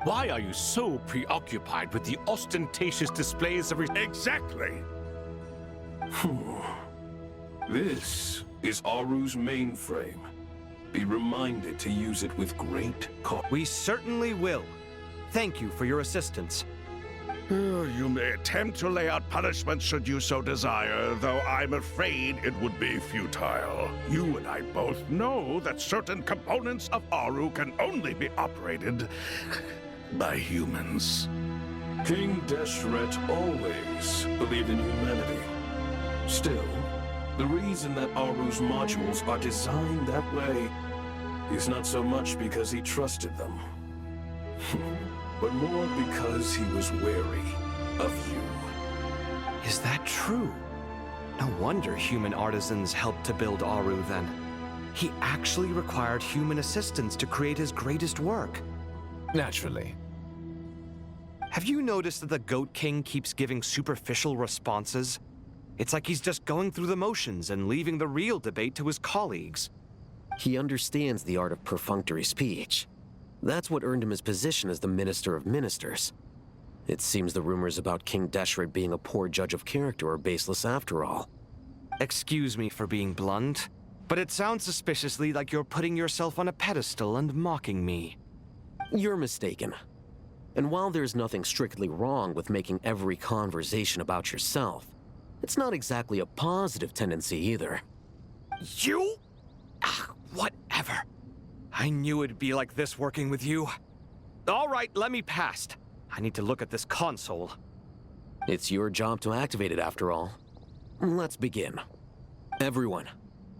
Why are you so preoccupied with the ostentatious displays of... Exactly! This is Aru's mainframe. Be reminded to use it with great caution. We certainly will. Thank you for your assistance. You may attempt to lay out punishment should you so desire, though I'm afraid it would be futile. You and I both know that certain components of Aru can only be operated by humans. King Deshret always believed in humanity. Still, the reason that Aru's modules are designed that way is not so much because he trusted them, but more because he was wary of you. Is that true? No wonder human artisans helped to build Aru then. He actually required human assistance to create his greatest work. Naturally. Have you noticed that the Goat King keeps giving superficial responses? It's like he's just going through the motions and leaving the real debate to his colleagues. He understands the art of perfunctory speech. That's what earned him his position as the Minister of Ministers. It seems the rumors about King Deshret being a poor judge of character are baseless after all. Excuse me for being blunt, but it sounds suspiciously like you're putting yourself on a pedestal and mocking me. You're mistaken. And while there's nothing strictly wrong with making every conversation about yourself, it's not exactly a positive tendency either. You? Whatever. I knew it'd be like this working with you. All right, let me past. I need to look at this console. It's your job to activate it after all. Let's begin. Everyone,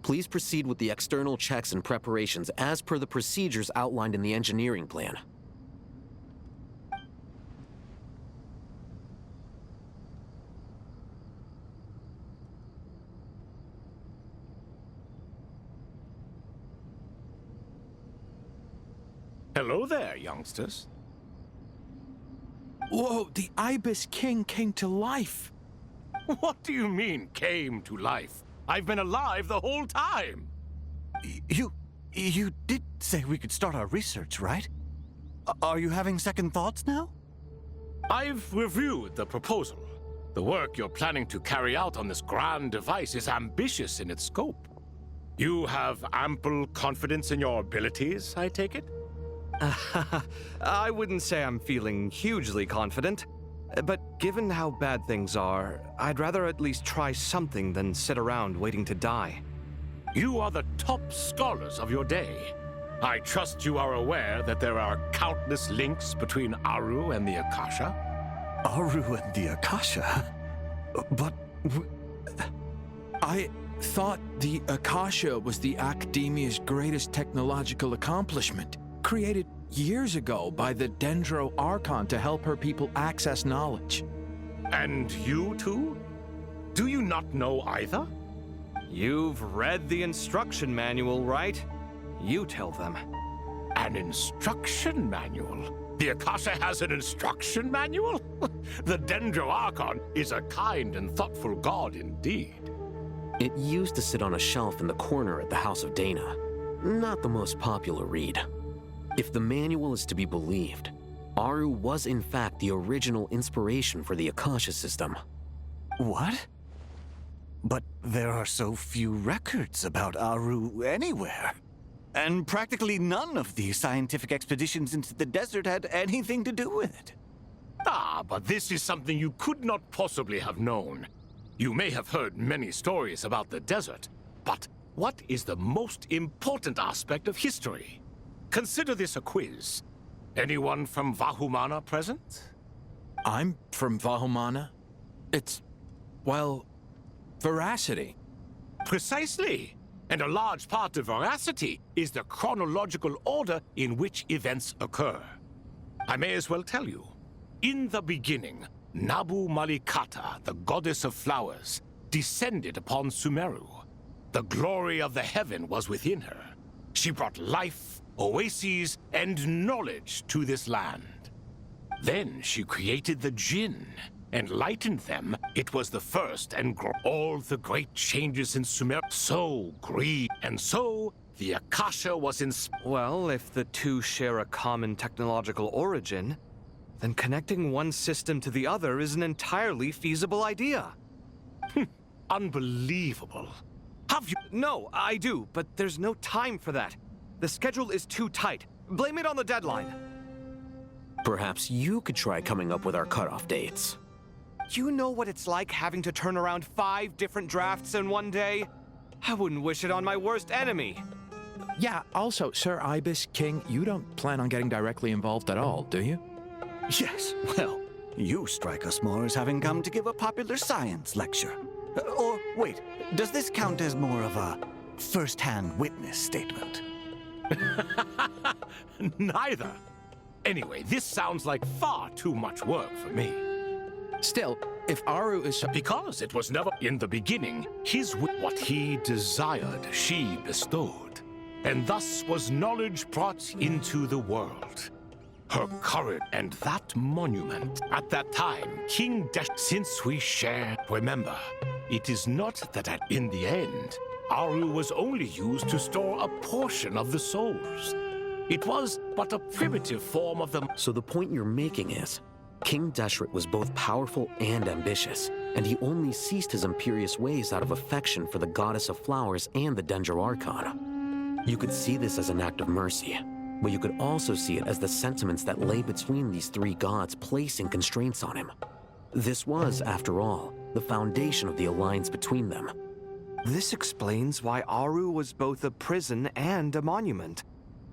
please proceed with the external checks and preparations as per the procedures outlined in the engineering plan. Hello there, youngsters. Whoa, the Ibis King came to life. What do you mean, came to life? I've been alive the whole time. You did say we could start our research, right? Are you having second thoughts now? I've reviewed the proposal. The work you're planning to carry out on this grand device is ambitious in its scope. You have ample confidence in your abilities, I take it? I wouldn't say I'm feeling hugely confident, but given how bad things are, I'd rather at least try something than sit around waiting to die. You are the top scholars of your day. I trust you are aware that there are countless links between Aru and the Akasha. Aru and the Akasha? But... I thought the Akasha was the Academia's greatest technological accomplishment, created years ago by the Dendro Archon to help her people access knowledge. And you too? Do you not know either? You've read the instruction manual, right? You tell them. An instruction manual? The Akasha has an instruction manual? The Dendro Archon is a kind and thoughtful god indeed. It used to sit on a shelf in the corner at the House of Dana. Not the most popular read. If the manual is to be believed, Aru was in fact the original inspiration for the Akasha system. What? But there are so few records about Aru anywhere. And practically none of the scientific expeditions into the desert had anything to do with it. Ah, but this is something you could not possibly have known. You may have heard many stories about the desert, but what is the most important aspect of history? Consider this a quiz. Anyone from Vahumana present? I'm from Vahumana. It's, well, veracity. Precisely. And a large part of veracity is the chronological order in which events occur. I may as well tell you. In the beginning, Nabu Malikata, the goddess of flowers, descended upon Sumeru. The glory of the heaven was within her. She brought life, oases, and knowledge to this land. Then she created the Jinn, enlightened them. It was the first and all the great changes in Sumer. So greed, and so the Akasha was in... Well, if the two share a common technological origin, then connecting one system to the other is an entirely feasible idea. Unbelievable. Have you... No, I do, but there's no time for that. The schedule is too tight. Blame it on the deadline. Perhaps you could try coming up with our cutoff dates. You know what it's like having to turn around 5 different drafts in one day? I wouldn't wish it on my worst enemy. Yeah, also, Sir Ibis, King, you don't plan on getting directly involved at all, do you? Yes, well, you strike us more as having come to give a popular science lecture. Or, wait, does this count as more of a first-hand witness statement? Neither. Anyway, this sounds like far too much work for me. Still, if Aru is so... Because it was never in the beginning, what he desired, she bestowed. And thus was knowledge brought into the world. Her courage and that monument. At that time, King Dash, since we share, remember, it is not that in the end, Aru was only used to store a portion of the souls. It was but a primitive form of the... So the point you're making is, King Deshret was both powerful and ambitious, and he only ceased his imperious ways out of affection for the goddess of flowers and the Dendro Archon. You could see this as an act of mercy, but you could also see it as the sentiments that lay between these 3 gods placing constraints on him. This was, after all, the foundation of the alliance between them. This explains why Aru was both a prison and a monument,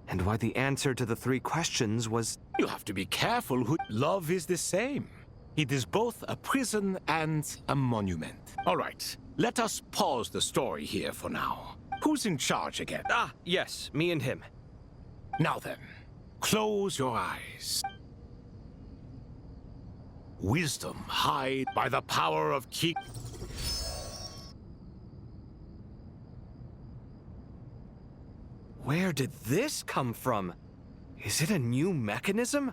and why the answer to the 3 questions was... You have to be careful who... Love is the same. It is both a prison and a monument. All right, let us pause the story here for now. Who's in charge again? Ah, yes, me and him. Now then, close your eyes. Wisdom hide by the power of Ki... Where did this come from? Is it a new mechanism?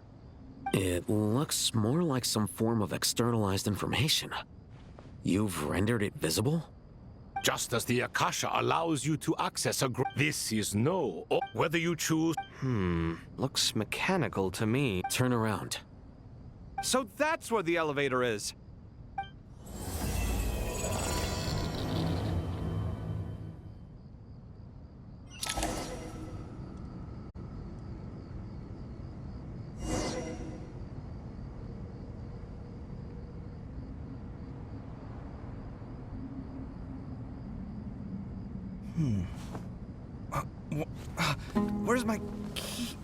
It looks more like some form of externalized information. You've rendered it visible? Just as the Akasha allows you to access a... This is no... Or whether you choose... Looks mechanical to me. Turn around. So that's where the elevator is. Where's my key?